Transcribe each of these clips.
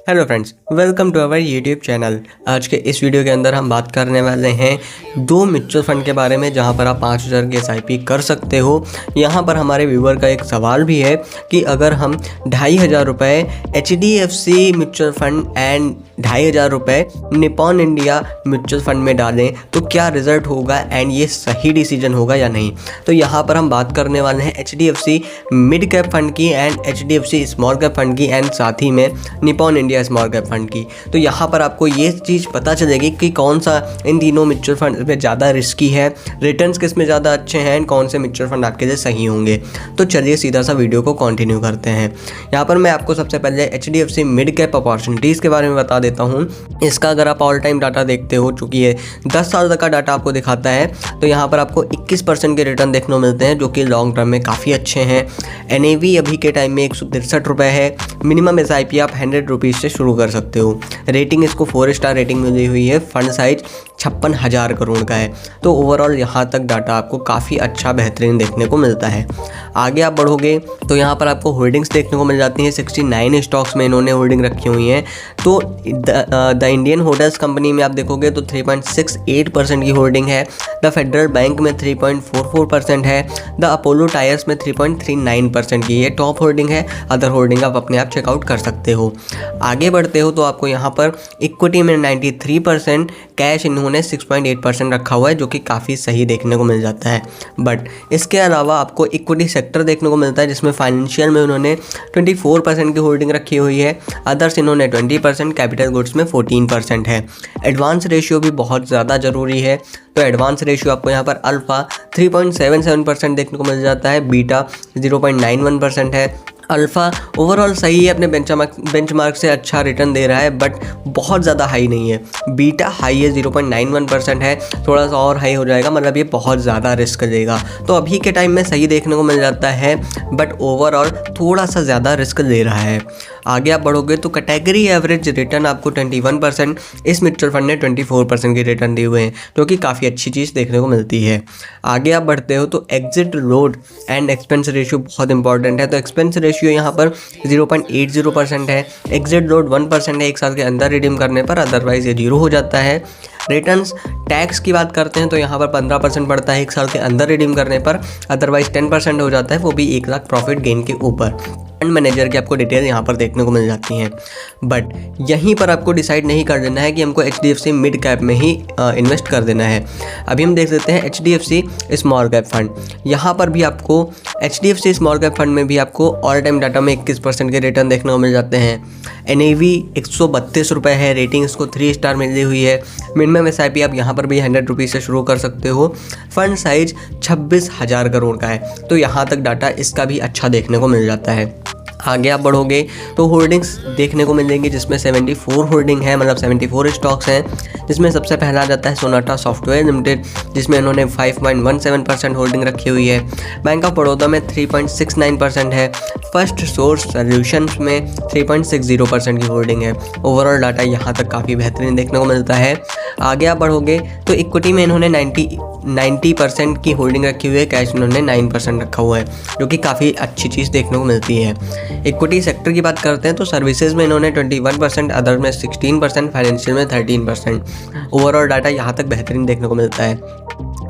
Hello friends, welcome to our YouTube channel. आज के इस वीडियो के अंदर हम बात करने वाले हैं दो म्यूचुअल फंड के बारे में जहां पर आप 5000 की SIP कर सकते हो। यहां पर हमारे व्यूवर का एक सवाल भी है कि अगर हम 2500 रुपये HDFC म्यूचुअल फंड एंड 2500 रुपये निपॉन इंडिया म्यूचुअल फंड में डालें तो क्या रिजल्ट होगा एंड ये सही डिसीजन होगा या नहीं। तो यहाँ पर हम बात करने वाले हैं HDFC मिड कैप फंड की and HDFC small cap fund की एंड साथ ही में Nippon India small cap fund की। तो यहाँ पर आपको ये चीज़ पता चलेगी कि कौन सा इन तीनों म्यूचुअल फंड में ज़्यादा रिस्की है, रिटर्न्स किस में ज़्यादा अच्छे हैं एंड कौन से म्यूचुअल फंड आपके लिए सही होंगे। तो चलिए सीधा सा वीडियो को कंटिन्यू करते हैं। यहाँ पर मैं आपको सबसे पहले HDFC मिड कैप अपॉर्चुनिटीज़ के बारे में बता देता हूँ। इसका अगर आप ऑल टाइम डाटा देखते हो, चूँकि ये 10 साल तक का डाटा आपको दिखाता है, तो यहाँ पर आपको 21% के रिटर्न देखने को मिलते हैं जो कि लॉन्ग टर्म में काफ़ी अच्छे हैं। NAV अभी के टाइम में 163 रुपये है। मिनिमम SIP आप 100 रुपीज़ से शुरू कर सकते हो। रेटिंग इसको 4 स्टार रेटिंग मिली हुई है। फंड साइज 56,000 करोड़ का है। तो ओवरऑल यहाँ तक डाटा आपको काफ़ी अच्छा बेहतरीन देखने को मिलता है। आगे आप बढ़ोगे तो यहाँ पर आपको होल्डिंग्स देखने को मिल जाती हैं। 69 स्टॉक्स में इन्होंने होल्डिंग रखी हुई हैं। तो द इंडियन होटल्स कंपनी में आप देखोगे तो 3.68% की होल्डिंग है। द फेडरल बैंक में 3.44% है। द अपोलो टायर्स में 3.39% की ये टॉप होल्डिंग है। अदर होल्डिंग आप अपने आप चेकआउट कर सकते हो। आगे बढ़ते हो तो आपको यहाँ पर इक्विटी में 93%, कैश इन्होंने 6.8% रखा हुआ है जो कि काफ़ी सही देखने को मिल जाता है। बट इसके अलावा आपको इक्विटी सेक्टर देखने को मिलता है जिसमें फाइनेंशियल में उन्होंने 24% की होल्डिंग रखी हुई है। अदर्स इन्होंने 20%, कैपिटल गुड्स में 14% है। एडवांस रेशियो भी बहुत ज़्यादा ज़रूरी है। तो एडवांस रेशियो आपको यहाँ पर अल्फ़ा 3.77% देखने को मिल जाता है। बीटा 0.91% है। अल्फ़ा ओवरऑल सही है, अपने बेंचमार्क से अच्छा रिटर्न दे रहा है बट बहुत ज़्यादा हाई नहीं है। बीटा हाई है, 0.91% है। थोड़ा सा और हाई हो जाएगा, मतलब ये बहुत ज़्यादा रिस्क देगा। तो अभी के टाइम में सही देखने को मिल जाता है बट ओवरऑल थोड़ा सा ज़्यादा रिस्क दे रहा है। आगे आप बढ़ोगे तो कैटेगरी एवरेज रिटर्न आपको 21%, इस म्यूचुअल फंड ने 24% की रिटर्न दिए हुए हैं जो कि काफ़ी अच्छी चीज़ देखने को मिलती है। आगे आप बढ़ते हो तो exit load and expense ratio बहुत इंपॉर्टेंट है। तो एक्सपेंस रेशियो यहाँ पर 0.80% है। एग्जिट लोड 1% है एक साल के अंदर रिडीम करने पर, अदरवाइज ये 0 हो जाता है। रिटर्न्स टैक्स की बात करते हैं तो यहाँ पर 15% बढ़ता है एक साल के अंदर रिडीम करने पर, अदरवाइज 10% हो जाता है, वो भी 1 लाख प्रॉफिट गेन के ऊपर। फंड मैनेजर की आपको डिटेल यहाँ पर देखने को मिल जाती हैं। बट यहीं पर आपको डिसाइड नहीं कर देना है कि हमको HDFC मिड कैप में ही इन्वेस्ट कर देना है। अभी हम देख लेते हैं HDFC स्मॉल कैप फंड। यहाँ पर भी आपको HDFC स्मॉल कैप फंड में भी आपको ऑल टाइम डाटा में 21% के रिटर्न देखने को मिल जाते हैं। NAV 132 रुपये है। रेटिंग इसको 3 स्टार मिली हुई है। मिनिमम SIP आप यहाँ पर भी 100 रुपीज़ से शुरू कर सकते हो। फंड साइज 26,000 करोड़ का है। तो यहाँ तक डाटा इसका भी अच्छा देखने को मिल जाता है। आगे आप बढ़ोगे तो होल्डिंग्स देखने को मिलेंगी जिसमें 74 होल्डिंग है, मतलब 74 स्टॉक्स हैं। जिसमें सबसे पहला आ जाता है सोनाटा सॉफ्टवेयर लिमिटेड जिसमें इन्होंने 5.17% होल्डिंग रखी हुई है। बैंक ऑफ बड़ौदा में 3.69% है। फर्स्ट सोर्स सॉल्यूशंस में 3.60% की होल्डिंग है। ओवरऑल डाटा यहाँ तक काफ़ी बेहतरीन देखने को मिलता है। आगे आप बढ़ोगे तो इक्विटी में इन्होंने 90% की होल्डिंग रखी हुई है। कैश इन्होंने 9% रखा हुआ है जो कि काफ़ी अच्छी चीज़ देखने को मिलती है। इक्विटी सेक्टर की बात करते हैं तो सर्विसेज में इन्होंने 21%, अदर में 16%, फाइनेंशियल में 13%। ओवरऑल डाटा यहाँ तक बेहतरीन देखने को मिलता है।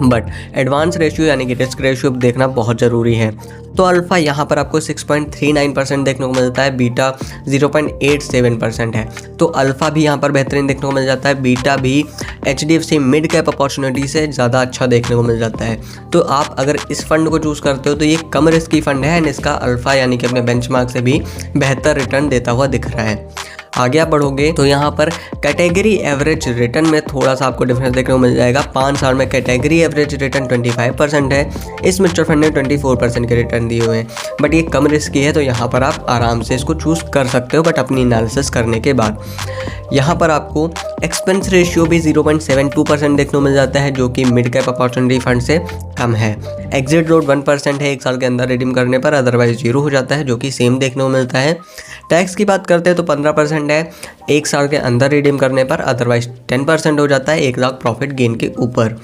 बट एडवांस रेशियो यानी कि रिस्क रेशियो देखना बहुत ज़रूरी है। तो अल्फ़ा यहाँ पर आपको 6.39% देखने को मिलता है। बीटा 0.87% है। तो अल्फ़ा भी यहाँ पर बेहतरीन देखने को मिल जाता है। बीटा भी HDFC मिड कैप अपॉर्चुनिटी से ज़्यादा अच्छा देखने को मिल जाता है। तो आप अगर इस फंड को चूज़ करते हो तो ये कम रिस्की फंड है एंड इसका अल्फ़ा यानी कि अपने बेंचमार्क से भी बेहतर रिटर्न देता हुआ दिख रहा है। आगे आप बढ़ोगे तो यहाँ पर कैटेगरी एवरेज रिटर्न में थोड़ा सा आपको डिफरेंस देखने को मिल जाएगा। 5 साल में कैटेगरी एवरेज रिटर्न 25% है। इस म्यूचुअल फंड ने 24% के रिटर्न दिए हुए हैं। बट ये कम रिस्की है तो यहाँ पर आप आराम से इसको चूज़ कर सकते हो बट अपनी एनालिसिस करने के बाद। यहाँ पर आपको एक्सपेंस रेशियो भी 0.72% देखने को मिल जाता है जो कि मिड कैप अपॉर्चुनिटी फंड से कम है। एग्जिट लोड 1% है एक साल के अंदर रिडीम करने पर, अदरवाइज 0 हो जाता है जो कि सेम देखने को मिलता है। टैक्स की बात करते हैं तो 15% है एक साल के अंदर रिडीम करने पर, अदरवाइज 10% हो जाता है 1 लाख प्रॉफिट गेन के ऊपर।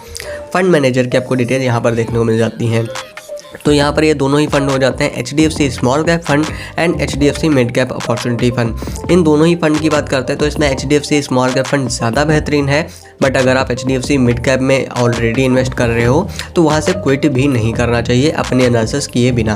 फंड मैनेजर की आपको डिटेल यहाँ पर देखने को मिल जाती हैं। तो यहाँ पर ये दोनों ही फंड हो जाते हैं HDFC small cap fund and HDFC mid cap opportunity fund. इन दोनों ही फंड की बात करते हैं तो इसमें HDFC स्मॉल कैप फंड ज़्यादा बेहतरीन है, बट अगर आप HDFC मिड कैप में ऑलरेडी इन्वेस्ट कर रहे हो तो वहाँ से क्विट भी नहीं करना चाहिए अपने एनालिसिस किए बिना।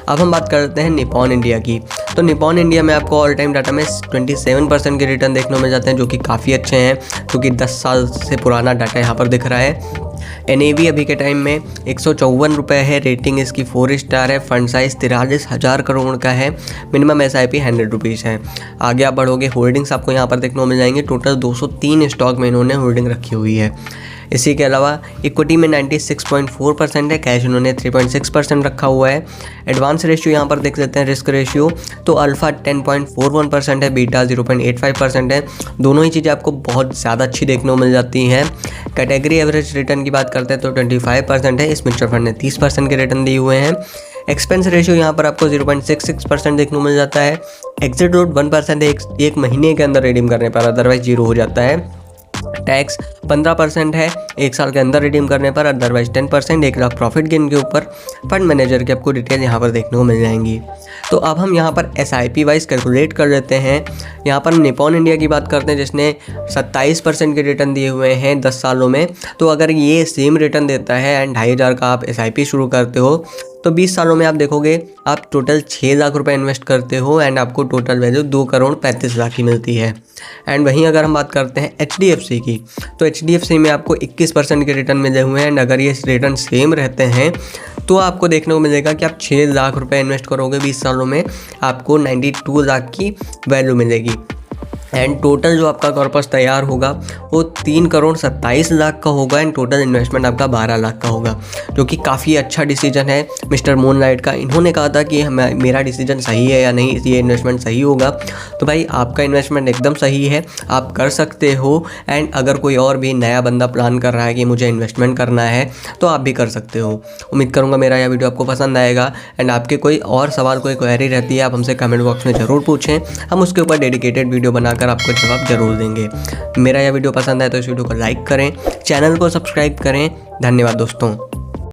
अब हम बात करते हैं निपॉन इंडिया की। तो निपॉन इंडिया में आपको ऑल टाइम डाटा में 27% के रिटर्न देखने को मिल जाते हैं, जो कि काफ़ी अच्छे हैं, क्योंकि 10 साल से पुराना डाटा यहाँ पर दिख रहा है। NAV अभी के टाइम में 154 रुपये है, रेटिंग इसकी 4 स्टार है, फंड साइज 43,000 करोड़ का है, मिनिमम SIP 100 रुपीज़ है। आगे आप बढ़ोगे, होल्डिंग्स आपको यहाँ पर देखने को मिल जाएंगे, टोटल 203 स्टॉक में इन्होंने होल्डिंग रखी हुई है। इसी के अलावा इक्विटी में 96.4% है, कैश इन्होंने 3.6% रखा हुआ है। एडवांस रेशियो यहाँ पर देख लेते हैं, रिस्क रेशियो तो अल्फ़ा 10.41% है, बीटा 0.85% है। दोनों ही चीज़ें आपको बहुत ज़्यादा अच्छी देखने को मिल जाती हैं। कैटेगरी एवरेज रिटर्न की बात करते हैं तो 25% है, इस म्यूचुअल फंड ने 30% के रिटर्न दिए हुए हैं। एक्सपेंस रेशियो यहाँ पर आपको 0.66% देखने को मिल जाता है। एग्जिट रेट 1% है, एक महीने के अंदर रिडीम करने पर, अदरवाइज 0 हो जाता है। टैक्स 15% है, 1 साल के अंदर रिडीम करने पर, अदरवाइज 10%, 1 लाख प्रॉफिट गेन के ऊपर। फंड मैनेजर की आपको डिटेल यहाँ पर देखने को मिल जाएंगी। तो अब हम यहाँ पर SIP वाइज कैलकुलेट कर लेते हैं। यहाँ पर निपॉन इंडिया की बात करते हैं जिसने 27% के रिटर्न दिए हुए हैं 10 सालों में। तो अगर ये सेम रिटर्न देता है एंड 2,500 का आप SIP शुरू करते हो तो 20 सालों में आप देखोगे आप टोटल 6 लाख रुपए इन्वेस्ट करते हो एंड आपको टोटल वैल्यू 2,35,00,000 की मिलती है। एंड वहीं अगर हम बात करते हैं HDFC की, तो HDFC में आपको 21% के रिटर्न मिले हुए हैं एंड अगर ये रिटर्न सेम रहते हैं तो आपको देखने को मिलेगा कि आप 6 लाख रुपए इन्वेस्ट करोगे 20 सालों में, आपको 92 लाख की वैल्यू मिलेगी। एंड टोटल जो आपका कॉर्पस तैयार होगा वो 3,27,00,000 का होगा एंड टोटल इन्वेस्टमेंट आपका 12 लाख का होगा, जो कि काफ़ी अच्छा डिसीजन है मिस्टर मूनलाइट का। इन्होंने कहा था कि मेरा डिसीजन सही है या नहीं, ये इन्वेस्टमेंट सही होगा। तो भाई आपका इन्वेस्टमेंट एकदम सही है, आप कर सकते हो। एंड अगर कोई और भी नया बंदा प्लान कर रहा है कि मुझे इन्वेस्टमेंट करना है तो आप भी कर सकते हो। उम्मीद करूँगा मेरा यह वीडियो आपको पसंद आएगा। एंड आपके कोई और सवाल, कोई क्वेरी रहती है, आप हमसे कमेंट बॉक्स में ज़रूर पूछें, हम उसके ऊपर डेडिकेटेड वीडियो बनाकर आपको जवाब जरूर देंगे। मेरा यह वीडियो पसंद आए तो इस वीडियो को लाइक करें, चैनल को सब्सक्राइब करें। धन्यवाद दोस्तों।